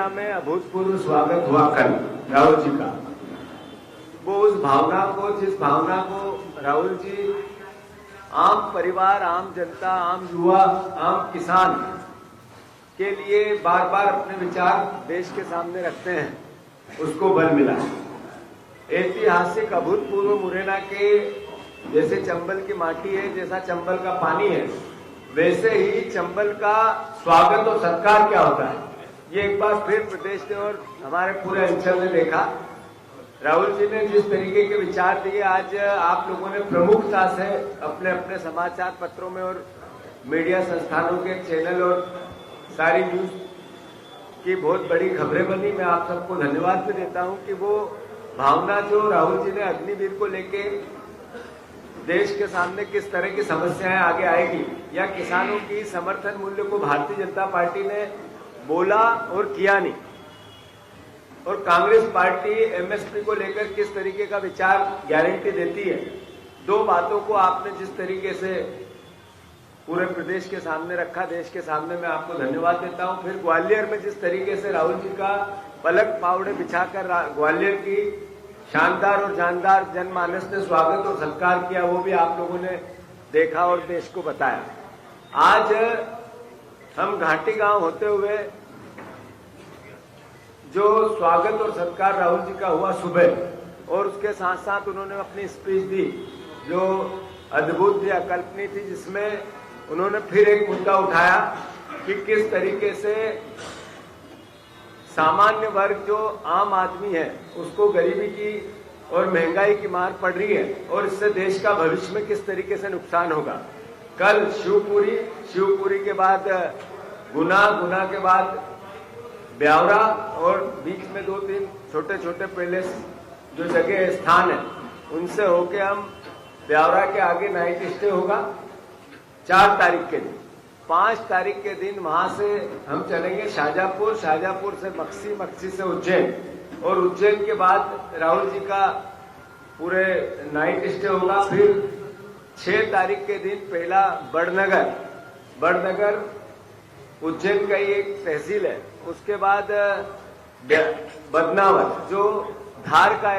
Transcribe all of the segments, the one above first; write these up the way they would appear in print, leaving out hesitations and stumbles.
मुरैना में अभूतपूर्व स्वागत हुआ कल राहुल जी का। वो उस भावना को, जिस भावना को राहुल जी आम परिवार, आम जनता, आम युवा, आम किसान के लिए बार बार अपने विचार देश के सामने रखते हैं, उसको बल मिला। ऐतिहासिक अभूतपूर्व मुरैना के जैसे चंबल की माटी है, जैसा चंबल का पानी है, वैसे ही चंबल का स्वागत और सत्कार क्या होता है, ये एक बार फिर प्रदेश ने और हमारे पूरे अंचल ने देखा। राहुल जी ने जिस तरीके के विचार दिए, आज आप लोगों ने प्रमुखता से अपने अपने समाचार पत्रों में और मीडिया संस्थानों के चैनल और सारी न्यूज की बहुत बड़ी खबरें बनी। मैं आप सबको धन्यवाद भी देता हूं कि वो भावना जो राहुल जी ने अग्निवीर को लेके देश के सामने किस तरह की समस्याएं आगे आएगी, या किसानों की समर्थन मूल्य को भारतीय जनता पार्टी ने बोला और किया नहीं, और कांग्रेस पार्टी एमएसपी को लेकर किस तरीके का विचार गारंटी देती है, दो बातों को आपने जिस तरीके से पूरे प्रदेश के सामने रखा, देश के सामने, मैं आपको धन्यवाद देता हूं। फिर ग्वालियर में जिस तरीके से राहुल जी का पलक पावड़े बिछाकर ग्वालियर की शानदार और जानदार जनमानस ने स्वागत और सत्कार किया, वो भी आप लोगों ने देखा और देश को बताया। आज हम घाटी गांव होते हुए जो स्वागत और सत्कार राहुल जी का हुआ सुबह, और उसके साथ साथ उन्होंने अपनी स्पीच दी जो अद्भुत थी, अकल्पनीय थी, जिसमें उन्होंने फिर एक मुद्दा उठाया कि किस तरीके से सामान्य वर्ग जो आम आदमी है उसको गरीबी की और महंगाई की मार पड़ रही है, और इससे देश का भविष्य में किस तरीके से नुकसान होगा। कल शिवपुरी के बाद गुना के बाद ब्यावरा, और बीच में 2-3 छोटे छोटे पैलेस जो जगह स्थान है, उनसे होके हम ब्यावरा के आगे नाइट स्टे होगा 4 तारीख के दिन। 5 तारीख के दिन वहां से हम चलेंगे शाहजहांपुर, शाहजहांपुर से मक्सी से उज्जैन, और उज्जैन के बाद राहुल जी का पूरे नाइट स्टे होगा। फिर 6 तारीख के दिन पहला बड़नगर उज्जैन का ही एक तहसील है, उसके बाद बदनावर जो धार का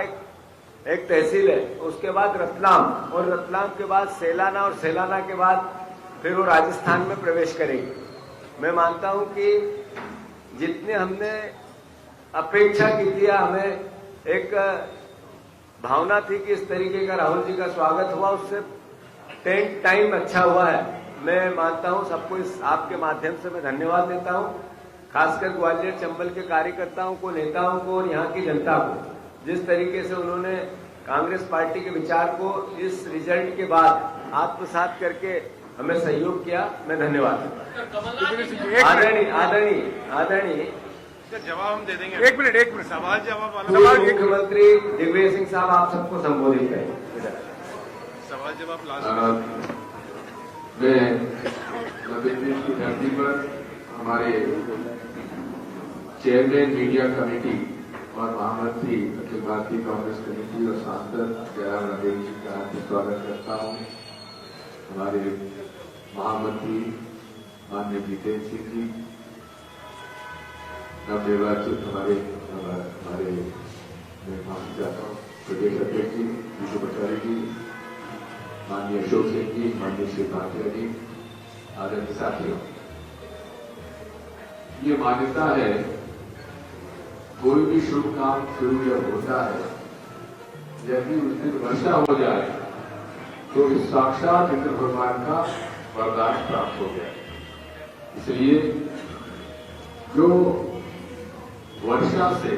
एक तहसील है, उसके बाद रतलाम, और रतलाम के बाद सेलाना, और सेलाना के बाद फिर वो राजस्थान में प्रवेश करेगी। मैं मानता हूं कि जितने हमने अपेक्षा की थी, हमें एक भावना थी कि इस तरीके का राहुल जी का स्वागत हुआ, उससे टाइम अच्छा हुआ है। मैं मानता हूं सबको इस आपके माध्यम से मैं धन्यवाद देता हूं, खासकर ग्वालियर चंबल के कार्यकर्ताओं को, नेताओं को और यहाँ की जनता को, जिस तरीके से उन्होंने कांग्रेस पार्टी के विचार को इस रिजल्ट के बाद आत्मसात करके हमें सहयोग किया। मैं धन्यवाद। आदरणीय जवाब हम दे देंगे। एक मिनट सवाल जवाब वाला मुख्यमंत्री दिग्विजय सिंह साहब आप सबको संबोधित करें। सवाल जवाब लास्ट। मैं मध्य प्रदेश की धरती पर हमारे चेयरमैन मीडिया कमेटी और महामंत्री अखिल भारतीय कांग्रेस कमेटी और सांसद जयराम रमेश जी का हार्दिक स्वागत करता हूं। हमारे महामंत्री माननीय जितेंद्र सिंह जी, नवनिर्वाचित हमारे मैं माफी चाहता हूँ प्रदेश अध्यक्ष जी विष्णुपचारी जी, माननीय अशोक सिंह जी, माननीय श्री भाटिया जी, आदरणीय साथियों, ये मान्यता है कोई भी शुभ काम शुरू जब होता है, यदि उस दिन वर्षा हो जाए तो इस साक्षात इंद्र भगवान का वरदान प्राप्त हो गया। इसलिए जो वर्षा से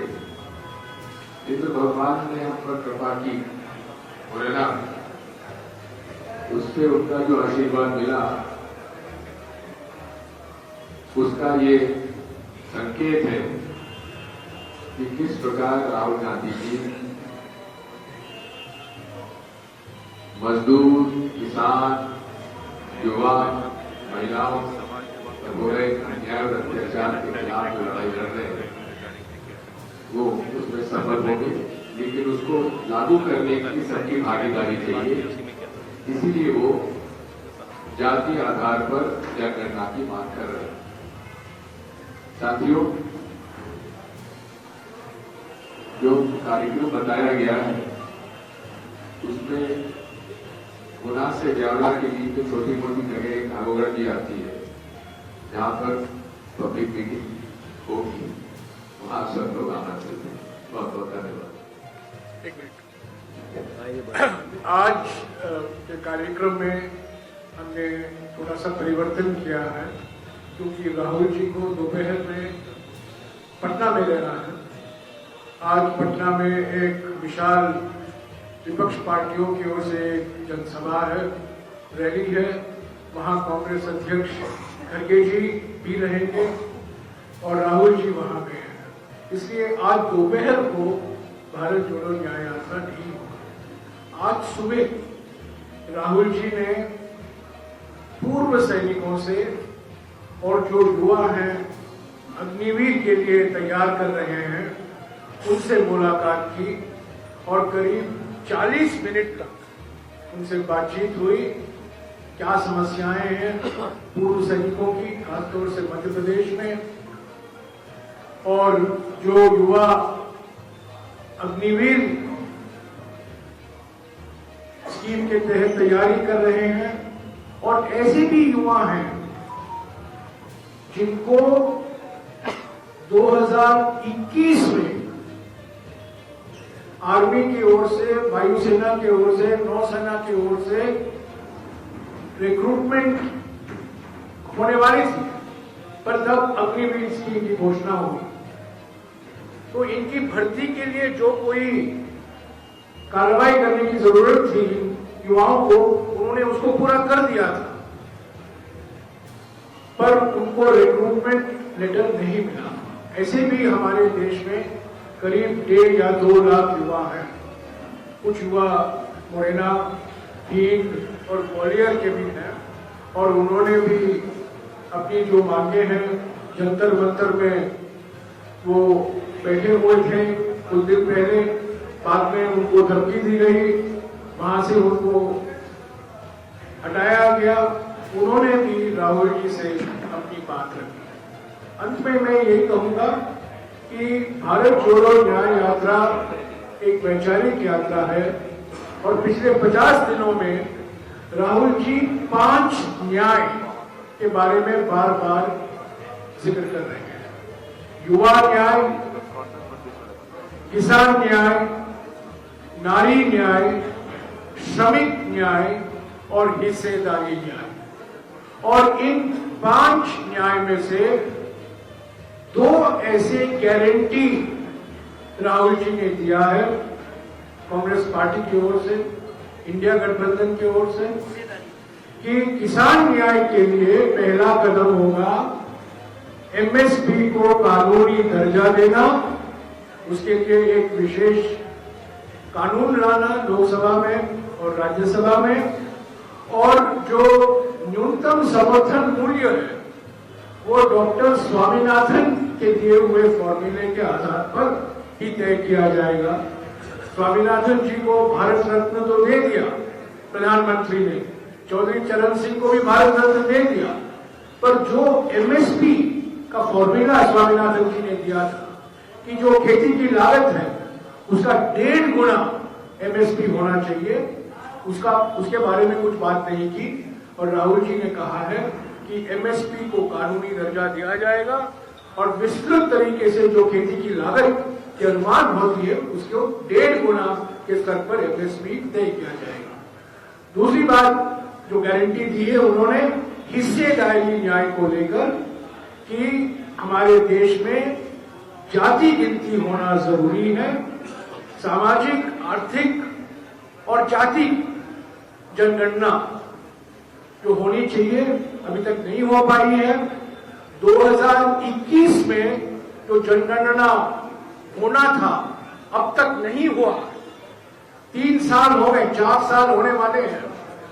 इंद्र भगवान ने हम पर कृपा की मुरैना, उससे उनका जो आशीर्वाद मिला, उसका ये संकेत है कि किस प्रकार राहुल गांधी जी मजदूर, किसान, युवा, महिलाओं और हो रहे अन्याय और अत्याचार के खिलाफ जो लड़ाई लड़ रहे हैं, वो उसमें सफल हो गए, लेकिन उसको लागू करने की सबकी भागीदारी चाहिए। इसीलिए वो जातीय आधार पर जनगणना की मांग कर रहे हैं। साथियों, जो कार्यक्रम बताया गया है उसमें गुना से जावड़ा के लिए तो छोटी मोटी जगह नागोगढ़ की आती है जहाँ पर पब्लिक मीटिंग होगी, वहाँ सब लोग आना चाहिए। बहुत बहुत धन्यवाद। एक मिनट। आज के कार्यक्रम में हमने थोड़ा सा परिवर्तन किया है क्योंकि राहुल जी को दोपहर में पटना में रहना है। आज पटना में एक विशाल विपक्ष पार्टियों की ओर से एक जनसभा है, रैली है। वहाँ कांग्रेस अध्यक्ष खड़गे जी भी रहेंगे और राहुल जी वहाँ पे हैं। इसलिए आज दोपहर को भारत जोड़ो न्याय यात्रा नहीं होगी। आज सुबह राहुल जी ने पूर्व सैनिकों से और जो युवा हैं अग्निवीर के लिए तैयार कर रहे हैं उनसे मुलाकात की और करीब 40 मिनट तक उनसे बातचीत हुई। क्या समस्याएं हैं पूर्व सैनिकों की, खासतौर से मध्य प्रदेश में, और जो युवा अग्निवीर स्कीम के तहत तैयारी कर रहे हैं और ऐसे भी युवा हैं जिनको 2021 में आर्मी की ओर से, वायुसेना की ओर से, नौसेना की ओर से रिक्रूटमेंट होने वाली थी, पर तब अग्निवीर स्कीम की घोषणा हुई। तो इनकी भर्ती के लिए जो कोई कार्रवाई करने की जरूरत थी युवाओं को, उन्होंने उसको पूरा कर दिया था, पर उनको रिक्रूटमेंट लेटर नहीं मिला। ऐसे भी हमारे देश में करीब 1.5 या 2 लाख युवा हैं। कुछ युवा मुरैना, भिंड और ग्वालियर के भी हैं और उन्होंने भी अपनी जो मांगे हैं जंतर मंतर में वो बैठे हुए थे कुछ दिन पहले। बाद में उनको धमकी दी गई, वहां से उनको हटाया गया। उन्होंने भी राहुल जी से अपनी बात रखी। अंत में मैं यही कहूंगा कि भारत जोड़ो न्याय यात्रा एक वैचारिक यात्रा है और पिछले 50 दिनों में राहुल जी 5 न्याय के बारे में बार बार जिक्र कर रहे हैं। युवा न्याय, किसान न्याय, नारी न्याय, श्रमिक न्याय और हिस्सेदारी न्याय। और इन 5 न्याय में से 2 ऐसे गारंटी राहुल जी ने दिया है कांग्रेस पार्टी की ओर से, इंडिया गठबंधन की ओर से, कि किसान न्याय के लिए पहला कदम होगा एमएसपी को कानूनी दर्जा देना। उसके लिए एक विशेष कानून लाना लोकसभा में और राज्यसभा में, और जो न्यूनतम समर्थन मूल्य है वो डॉक्टर स्वामीनाथन के दिए हुए फॉर्मूले के आधार पर ही तय किया जाएगा। स्वामीनाथन जी को भारत रत्न तो दे दिया प्रधानमंत्री ने, चौधरी चरण सिंह को भी भारत रत्न दे दिया, पर जो एमएसपी का फॉर्मूला स्वामीनाथन जी ने दिया था कि जो खेती की लागत है उसका 1.5 गुना एमएसपी होना चाहिए, उसके बारे में कुछ बात नहीं की। और राहुल जी ने कहा है कि एमएसपी को कानूनी दर्जा दिया जाएगा और विस्तृत तरीके से जो खेती की लागत के अनुमान होती है उसको 1.5 गुना के स्तर पर एमएसपी तय किया जाएगा। दूसरी बात जो गारंटी दी है उन्होंने हिस्सेदारी न्याय को लेकर कि हमारे देश में जाति गिनती होना जरूरी है। सामाजिक, आर्थिक और जाति जनगणना जो होनी चाहिए अभी तक नहीं हो पाई है। 2021 में जो जनगणना होना था अब तक नहीं हुआ। 3 साल हो गए, 4 साल होने वाले हैं,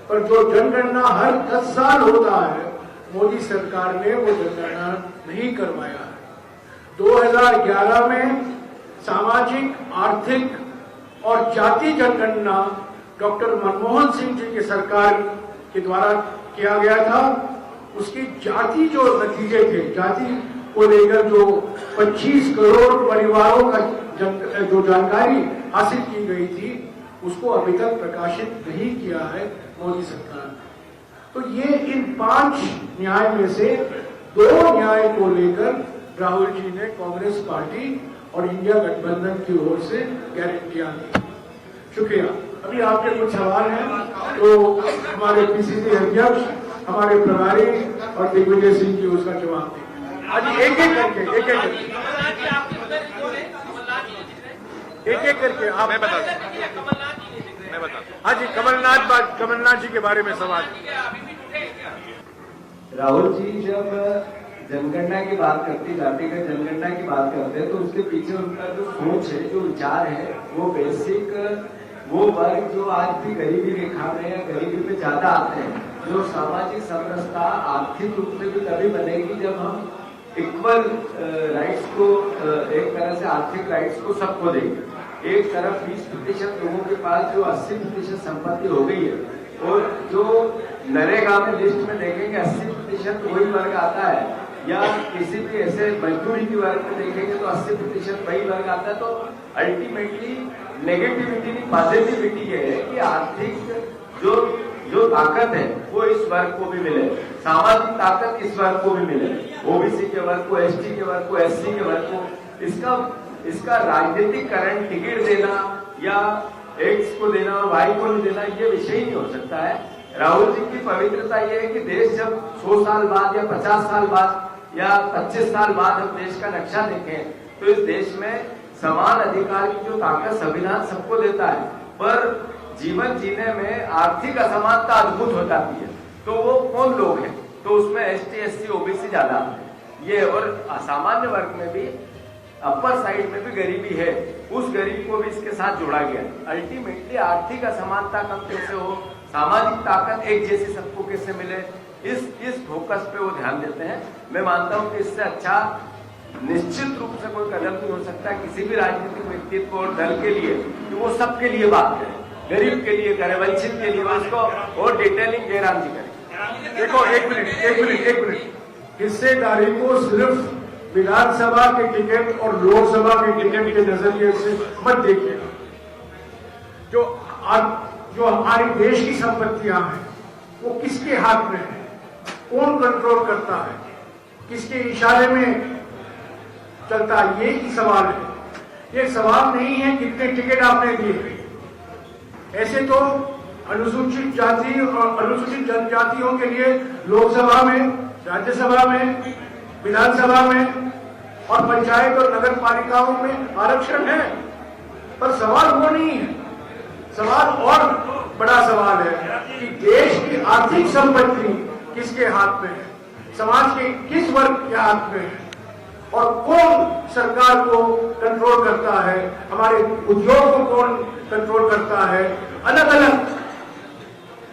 पर जो जनगणना हर 10 साल होता है मोदी सरकार ने वो जनगणना नहीं करवाया है। 2011 में सामाजिक, आर्थिक और जाति जनगणना डॉक्टर मनमोहन सिंह जी की सरकार के द्वारा किया गया था। उसकी जाति जो नतीजे थे, जाति को लेकर जो 25 करोड़ परिवारों का जो जानकारी हासिल की गई थी उसको अभी तक प्रकाशित नहीं किया है मोदी सरकार ने। तो ये इन 5 न्याय में से 2 न्याय को लेकर राहुल जी ने कांग्रेस पार्टी और इंडिया गठबंधन की ओर से गारंटियां दी। शुक्रिया। अभी आपके कुछ सवाल हैं तो हमारे पीसीसी अध्यक्ष, हमारे प्रभारी और दिग्विजय सिंह जी उसका जवाब देंगे। आज एक एक करके आप मैं बता हाँ जी, कमलनाथ जी के बारे में सवाल। राहुल जी जब जनगणना की बात करते, जातिगत जनगणना की बात करते हैं तो उसके पीछे उनका जो सोच है, जो विचार है, वो बेसिक वो वर्ग जो आज भी गरीबी रेखा में या गरीबी में ज्यादा आते हैं, जो सामाजिक समरसता आर्थिक रूप से भी तभी बनेगी जब हम इक्वल राइट्स को, एक तरह से आर्थिक राइट्स को सबको देंगे। एक तरफ 20% लोगों के पास जो 80% संपत्ति हो गई है और जो नरेगा में लिस्ट में देखेंगे 80% वही वर्ग आता है, या किसी भी ऐसे मजदूरी की वर्ग में देखेंगे तो 80% वही वर्ग आता है। तो अल्टीमेटली नेगेटिविटी नहीं, पॉजिटिविटी ये है कि आर्थिक जो ताकत है वो इस वर्ग को भी मिले, सामाजिक ताकत इस वर्ग को भी मिले, ओबीसी के वर्ग को, एसटी के वर्ग को, एससी के वर्ग को। इसका राजनीतिक करण टिकट देना या एक्स को देना और वाई को नहीं देना ये विषय ही नहीं हो सकता है। राहुल जी की पवित्रता ये है कि देश जब 100 साल बाद या 50 साल बाद या 25 साल बाद हम देश का नक्शा देखें तो इस देश में समान अधिकार की जो ताकत संविधान सबको देता है, पर जीवन जीने में आर्थिक असमानता अद्भुत हो जाती है। तो वो कौन लोग हैं? तो उसमें एसटी, एससी, ओबीसी ज्यादा ये, और असामान्य वर्ग में भी अपर साइड में भी गरीबी है, उस गरीब को भी इसके साथ जोड़ा गया। अल्टीमेटली आर्थिक असमानता कम कैसे हो, सामाजिक ताकत एक जैसी सबको कैसे मिले, इस फोकस पे वो ध्यान देते हैं। मैं मानता हूं कि इससे अच्छा निश्चित रूप से कोई कदम नहीं हो सकता किसी भी राजनीतिक व्यक्तित्व और दल के लिए कि वो सबके लिए बात करे, गरीब के लिए करे, वंचित के लिए, उसको और डिटेलिंग जयराम जी करे। देखो एक मिनट, हिस्सेदारी को सिर्फ विधानसभा के टिकट और लोकसभा के टिकट के नजरिए से मत देखिएगा। जो हमारे देश की संपत्तियां हैं वो किसके हाथ में है, कौन कंट्रोल करता है, किसके इशारे में चलता है, ये ही सवाल है। ये सवाल नहीं है कितने टिकट आपने दिए। ऐसे तो अनुसूचित जाति और अनुसूचित जनजातियों के लिए लोकसभा में, राज्यसभा में, विधानसभा में और पंचायत और नगर पालिकाओं में आरक्षण है, पर सवाल वो नहीं है। सवाल और बड़ा सवाल है कि देश की आर्थिक संपत्ति किसके हाथ में है, समाज के किस वर्ग के हाथ में है और कौन सरकार को कंट्रोल करता है, हमारे उद्योग को कौन कंट्रोल करता है, अलग अलग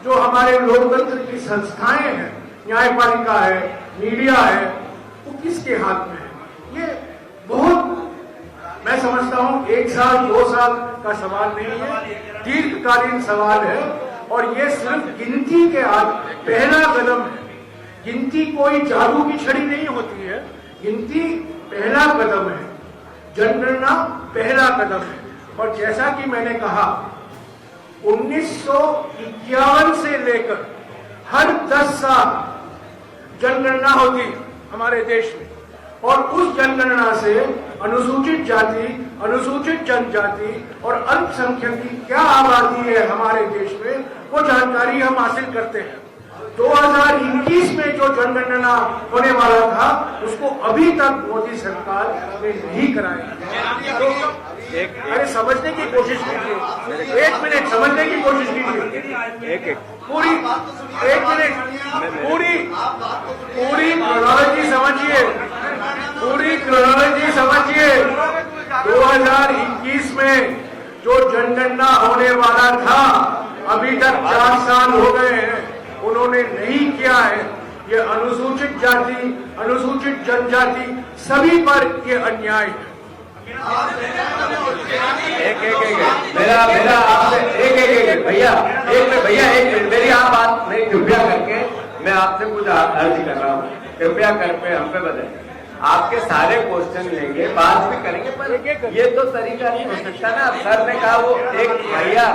जो हमारे लोकतंत्र की संस्थाएं हैं, न्यायपालिका है, मीडिया है, वो किसके हाथ में है। ये बहुत, मैं समझता हूं 1 साल 2 साल का सवाल नहीं है, दीर्घकालीन सवाल है। और ये सिर्फ गिनती के आज पहला कदम है। गिनती कोई जादू की छड़ी नहीं होती है, गिनती पहला कदम है, जनगणना पहला कदम है। और जैसा कि मैंने कहा 1951 से लेकर हर 10 साल जनगणना होती है हमारे देश में, और उस जनगणना से अनुसूचित जाति, अनुसूचित जनजाति और अल्पसंख्यक की क्या आबादी है हमारे देश में, वो जानकारी हम हासिल करते हैं। 2021 में जो जनगणना होने वाला था उसको अभी तक मोदी सरकार ने नहीं कराया। तो अरे समझने की कोशिश कीजिए, 1 मिनट समझने की कोशिश कीजिए, पूरी 1 मिनट, पूरी क्रोनोलॉजी समझिए, पूरी क्रोनोलॉजी समझिए। 2021 में जो जनगणना होने वाला था अभी तक 4 साल हो गए हैं, उन्होंने नहीं किया है। ये अनुसूचित जाति, अनुसूचित जनजाति सभी पर ये अन्याय है। मेरा आपसे एक भैया एक मिनट मेरी आप बात नहीं, कृपया करके मैं आपसे कुछ अर्ज कर रहा हूँ, कृपया करके हम पे बताएं। आपके सारे क्वेश्चन लेंगे, बात भी करेंगे, पर ये तो तरीका नहीं हो सकता ना। सर ने कहा वो एक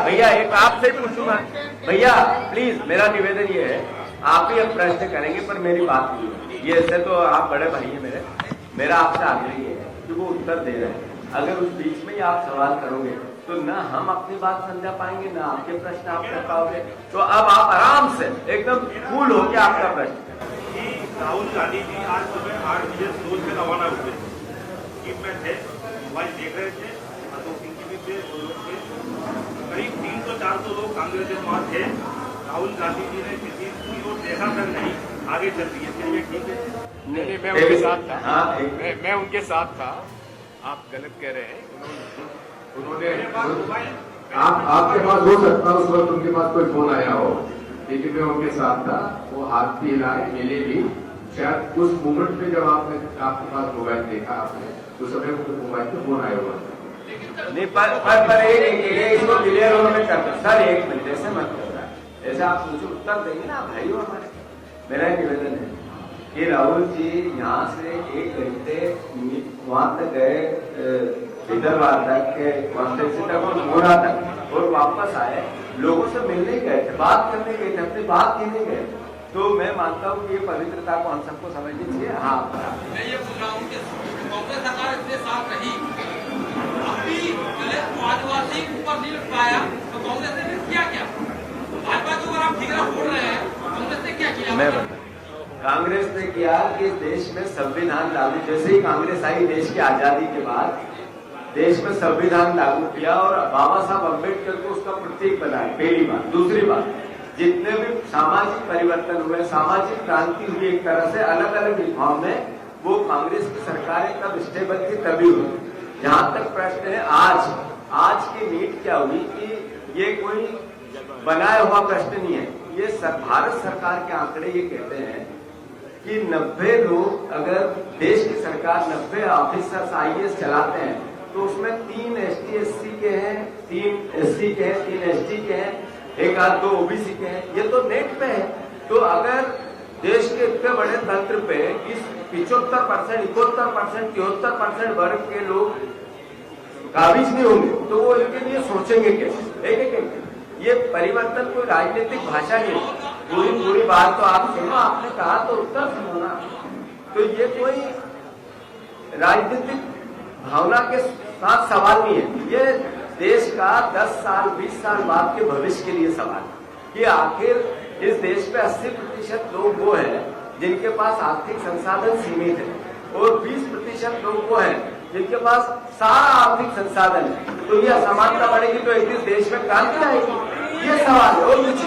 भैया एक आपसे पूछूंगा, भैया प्लीज मेरा निवेदन ये है, आप ही अब प्रश्न करेंगे पर मेरी बात नहीं होगी। ये ऐसे तो आप बड़े भाई हैं मेरा आपसे आग्रह ये है कि वो उत्तर दे रहे हैं, अगर उस बीच में ही आप सवाल करोगे तो ना हम अपनी बात समझा पाएंगे, ना आपके प्रश्न आप कर पाओगे। तो अब आप आराम से एकदम कूल होकर आपका प्रश्न। राहुल गांधी जी आज सुबह 8 बजे सोच में रवाना हुए टीम में थे, मोबाइल देख रहे थे, अशोक सिंह जी भी थे, वो लोग थे, करीब 300-400 लोग कांग्रेस के वहाँ थे। राहुल गांधी जी ने किसी की ओर देखा तक नहीं, आगे चल दिए, चलिए ठीक है। नहीं, मैं उनके साथ था। हाँ, मैं उनके साथ था, आप गलत कह रहे हैं। उन्होंने आपके पास हो सकता है उस वक्त उनके पास कोई फोन आया हो, लेकिन मैं उनके साथ था, वो हाथ भी हिलाए, मिले भी। शायद उस मोमेंट में जब आपके पास मोबाइल देखा आपने, उस समय उनके मोबाइल पे फोन आया हुआ था। नहीं पर एक इसको क्लियर उन्होंने कर दिया। सर एक मिनट, ऐसे मत करना, ऐसे आप मुझे उत्तर देंगे ना भाई हो हमारे। मेरा निवेदन है कि राहुल जी यहाँ से 1 घंटे वहां तक गए, विदर्भार तक के कॉन्स्टिट्यूंसी तक और मोरा तक, और वापस आए, लोगों से मिलने गए थे, बात करने गए थे, अपनी बात कहने गए। तो मैं मानता हूँ कि ये पवित्रता को हम सबको समझनी चाहिए। हाँ, मैं ये बोल रहा हूँ कि कांग्रेस सरकार इतने साल रही, अभी दलित को आदिवासी ऊपर नहीं उठ पाया, तो कांग्रेस ने फिर किया क्या? भाजपा के ऊपर आप ठिकरा फोड़ रहे हैं, कांग्रेस ने क्या किया? मैं बता, कांग्रेस ने किया कि देश में संविधान लागू, जैसे ही कांग्रेस आई देश की आजादी के बाद देश में संविधान लागू किया और बाबा साहब अम्बेडकर को उसका प्रतीक बनाया, पहली बात। दूसरी बात, जितने भी सामाजिक परिवर्तन हुए, सामाजिक क्रांति हुई एक तरह से अलग अलग विभाग में, वो कांग्रेस की सरकारें तब स्टेबल थी, तभी हुई। जहां तक प्रश्न है आज की नीट क्या हुई कि ये कोई बनाया हुआ प्रश्न नहीं है, ये भारत सरकार के आंकड़े ये कहते हैं कि 90 लोग, अगर देश की सरकार 90 ऑफिसर्स IAS चलाते हैं तो उसमें 3 ST SC के हैं, 3 SC के हैं, 3 ST के हैं, 1-2 OBC के हैं। ये तो नेट पे है। तो अगर देश के इतने बड़े तंत्र पे इस 75%, 71%, 73% वर्ग के लोग काबिज नहीं होंगे तो वो इनके लिए सोचेंगे कैसे? एक ये परिवर्तन कोई राजनीतिक भाषा नहीं है। पूरी बात तो आप सुनो, आपने कहा तो उत्तर सुनो ना। तो ये कोई राजनीतिक भावना के साथ सवाल नहीं है, ये देश का 10 साल 20 साल बाद के भविष्य के लिए सवाल है कि आखिर इस देश में 80% लोग वो हैं जिनके पास आर्थिक संसाधन सीमित है और 20% लोग वो हैं जिनके पास सारा आर्थिक संसाधन है। तो ये असमानता बढ़ेगी तो एक दिन देश में क्रांति आएगी, ये सवाल है। और कुछ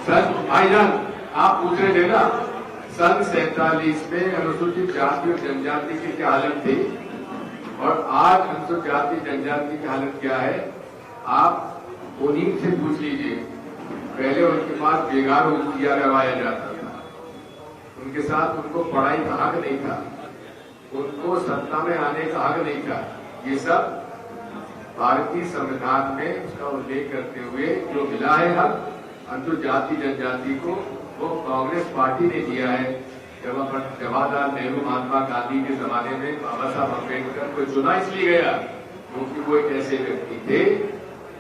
सन भाईजान आप पूछ रहे थे ना, सन 47 में अनुसूचित जाति और जनजाति की क्या हालत थी और आज अनुसूचित जाति जनजाति की हालत क्या है, आप उन्हीं से पूछ लीजिए। पहले उनके पास बेगार किया करवाया जाता था, उनके साथ उनको पढ़ाई का हक नहीं था, उनको सत्ता में आने का हक नहीं था। ये सब भारतीय संविधान में उसका उल्लेख करते हुए जो मिला है हक अनुसूचित जाति जनजाति को, वो कांग्रेस पार्टी ने दिया है। जवाहरलाल नेहरू महात्मा गांधी के जमाने में बाबा साहब अम्बेडकर को चुना इसलिए गया क्योंकि वो एक ऐसे व्यक्ति थे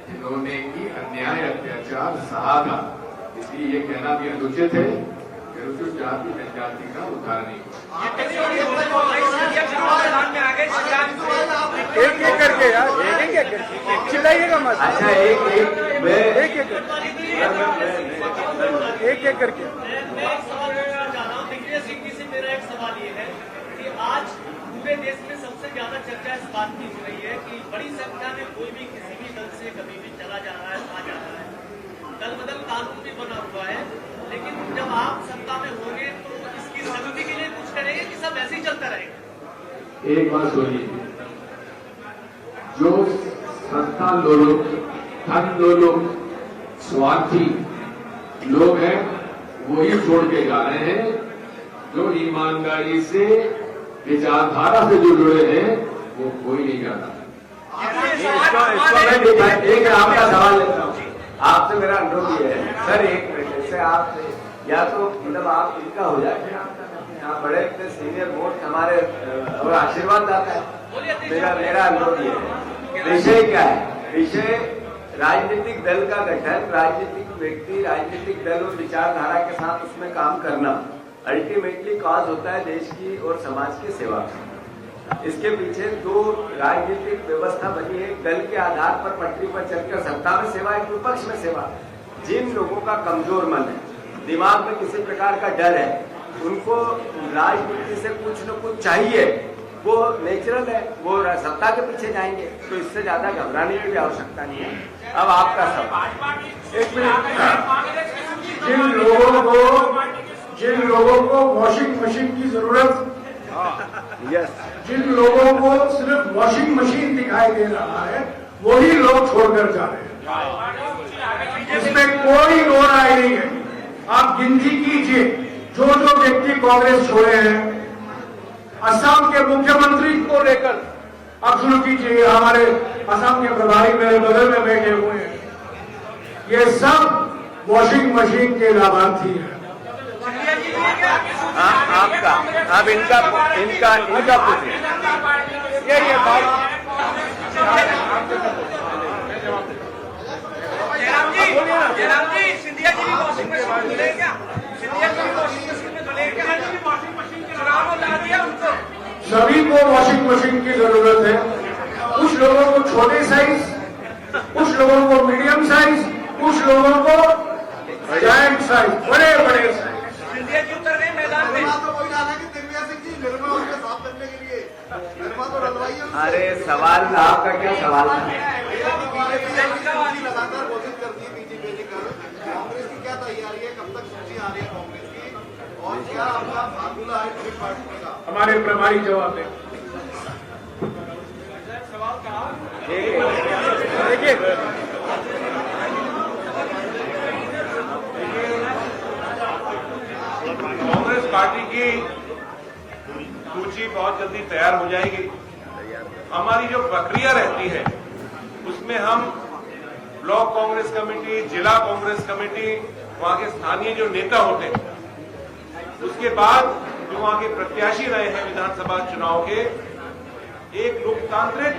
जिन्होंने की अन्याय अत्याचार सहा था। इसलिए ये कहना भी अनुचित है कि अनुसूचित जाति जनजाति का उद्धार नहीं हुआ। एक करके यार, एक चिल्लाइएगा मत। अच्छा एक करके मैं एक सवाल पूछना चाह रहा हूँ। दिग्विजय सिंह जी से मेरा एक सवाल ये है कि आज पूरे देश में सबसे ज्यादा चर्चा इस बात की हो रही है कि बड़ी संख्या में कोई भी किसी भी दल से कभी भी चला जा रहा है, आ जा रहा है, दल बदल कानून भी बना हुआ है, लेकिन जब आप सत्ता में होंगे तो इसकी सख्ती के लिए कुछ करेंगे कि सब ऐसे ही चलता रहेगा? एक बात सुनिए, जो सत्ता लोलुप, धन लोलुप, स्वार्थी लोग हैं वही छोड़ के जा रहे हैं। जो ईमानदारी से विचारधारा से जो जुड़े हैं वो कोई नहीं जाता। मैं एक आपका सवाल लेता हूँ, आपसे मेरा अनुरोध ये है सर, एक मिनट ऐसे आप या तो मतलब आप इनका हो जाए, आप बड़े इतने सीनियर मोस्ट हमारे और आशीर्वाद दाता है, मेरा अनुरोध ये है। विषय क्या है? विषय राजनीतिक दल का गठन, राजनीतिक व्यक्ति, राजनीतिक दल और विचारधारा के साथ उसमें काम करना अल्टीमेटली कॉज होता है देश की और समाज की सेवा। इसके पीछे दो राजनीतिक व्यवस्था बनी है, दल के आधार पर पटरी पर चलकर सत्ता में सेवा, एक विपक्ष में सेवा। जिन लोगों का कमजोर मन है, दिमाग में किसी प्रकार का डर है, उनको राजनीति से कुछ न कुछ चाहिए, वो नेचुरल है, वो सत्ता के पीछे जाएंगे, तो इससे ज्यादा घबराने की भी आवश्यकता नहीं है। अब आपका सवाल। एक मिनट, जिन लोगों को वॉशिंग मशीन की जरूरत, जिन लोगों को सिर्फ वॉशिंग मशीन दिखाई दे रहा है, वही लोग छोड़कर जा रहे हैं, इसमें कोई दो राय नहीं है। आप गिनती कीजिए जो व्यक्ति कांग्रेस छोड़े हैं, असम के मुख्यमंत्री को लेकर आप शुरू कीजिए, हमारे असम के प्रभारी मेरे बगल में बैठे हुए हैं, ये सब वॉशिंग मशीन के लाभार्थी हैं। आपका अब इनका पूछिए। जयराम जी, सिंधिया जी भी वॉशिंग मशीन मिले क्या? सिंधिया जी भी वॉशिंग मशीन में मिले क्या? वॉशिंग मशीन के चुनाव ला दिया उनको। सभी को वॉशिंग मशीन की जरूरत है। कुछ लोगों को छोटे साइज, कुछ लोगों को मीडियम साइज, कुछ लोगों को जायंट साइज, बड़े बड़े साइज। सिंधिया जी उतर गए मैदान में। तो वही डाला कि दिव्या सिंह जी निर्मा उसको साफ करने के लिए निर्मा तो डलवाइए। अरे सवाल आपका क्या सवाल था? लगातार घोषित करती है बीजेपी ने कल, कांग्रेस की क्या तैयारी है, कब तक सूची आ रही है कांग्रेस की, और क्या आपका फार्मूला है पूरी पार्टी का? हमारे प्रभारी जवाब दें। देखिए कांग्रेस पार्टी की सूची बहुत जल्दी तैयार हो जाएगी। हमारी जो प्रक्रिया रहती है उसमें हम ब्लॉक कांग्रेस कमेटी, जिला कांग्रेस कमेटी, वहां के स्थानीय जो नेता होते हैं, उसके बाद जो वहां के प्रत्याशी रहे हैं विधानसभा चुनाव के, एक लोकतांत्रिक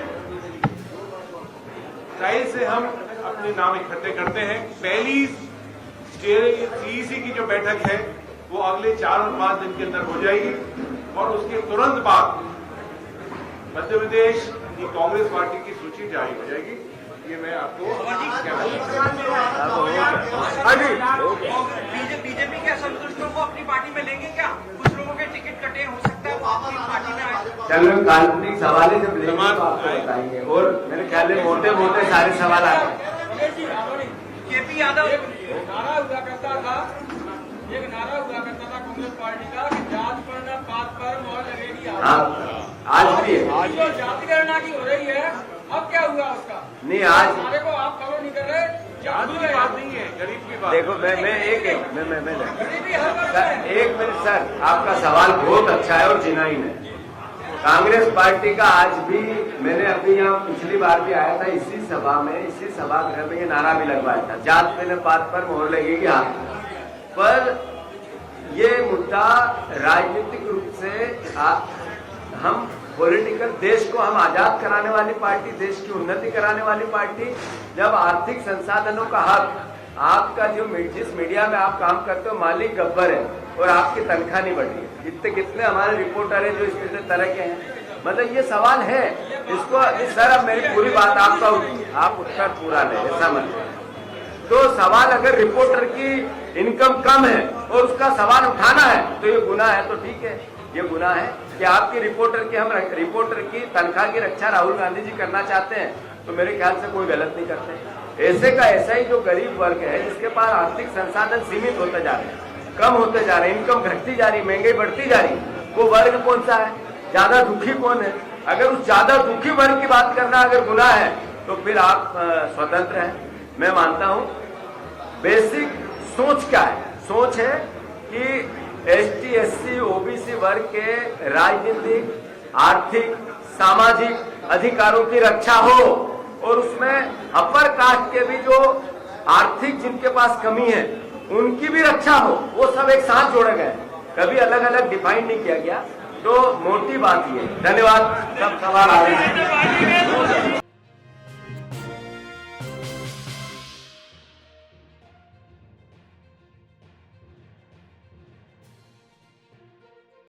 स्टाइल से हम अपने नाम इकट्ठे करते हैं। पहली सीईसी की जो बैठक है वो अगले 4 और 5 दिन के अंदर हो जाएगी, और उसके तुरंत बाद मध्य प्रदेश की कांग्रेस पार्टी की सूची जारी हो जाएगी। ये मैं आपको बीजेपी के असंतुष्टों को अपनी पार्टी में लेंगे क्या? कुछ लोगों के टिकट कटे, हो सकता है वो अपनी पार्टी में आए। चलो काल्पनिक सवाल है, जब लेंगे तो आपको बताएंगे, और मेरे ख्याल में मोटे मोटे सारे सवाल आ रहे। केपी यादव नारा हुआ करता था, एक नारा हुआ करता था कांग्रेस पार्टी का कि जात पर न पात पर मोहर लगेगी। आज भी है। आज जो जाति गणना की हो रही है, अब क्या हुआ उसका? नहीं, आज सारे को आप कवर नहीं कर रहे। जात की बात नहीं है, गरीब की बात। देखो मैं गरीबी हर वर्ग में। एक मिनट सर, आपका सवाल बहुत अच्छा है और जिनाइन है। कांग्रेस पार्टी का आज भी, मैंने अभी यहाँ पिछली बार भी आया था, इसी सभा में, इसी सभागृह में ये नारा भी लगवाया था, जात पे न पात पर मोहर लगेगी। हाँ, पर ये मुद्दा राजनीतिक रूप से हम पॉलिटिकल, देश को हम आजाद कराने वाली पार्टी, देश की उन्नति कराने वाली पार्टी, जब आर्थिक संसाधनों का हक, आपका जो जिस मीडिया में आप काम करते हो मालिक गब्बर है और आपकी तनख्वाह नहीं बढ़ रही है, कितने हमारे रिपोर्टर हैं जो इस तरह के हैं, मतलब ये सवाल है। इसको सर, अब मेरी पूरी बात आप उत्तर पूरा लें, ऐसा मत। तो सवाल, अगर रिपोर्टर की इनकम कम है और उसका सवाल उठाना है तो ये गुनाह है, तो ठीक है, ये गुनाह है कि आपकी रिपोर्टर की तनख्वाह की रक्षा राहुल गांधी जी करना चाहते हैं, तो मेरे ख्याल से कोई गलत नहीं करते। ऐसे का ऐसा ही जो गरीब वर्ग है, जिसके पास आर्थिक संसाधन सीमित होते जा रहे हैं, कम होते जा रहे हैं, इनकम घटती जा रही, महंगाई बढ़ती जा रही, वो वर्ग कौन सा है, ज्यादा दुखी कौन है? अगर उस ज्यादा दुखी वर्ग की बात करना अगर गुनाह है तो फिर आप स्वतंत्र हैं। मैं मानता हूं बेसिक सोच क्या है? सोच है कि एसटी, एससी, ओबीसी वर्ग के राजनीतिक, आर्थिक, सामाजिक अधिकारों की रक्षा हो, और उसमें अपर कास्ट के भी जो आर्थिक जिनके पास कमी है उनकी भी रक्षा हो, वो सब एक साथ जोड़े गए, कभी अलग अलग डिफाइन नहीं किया गया। तो मोटी बात ये। धन्यवाद। सब सवाल आ रहे हैं।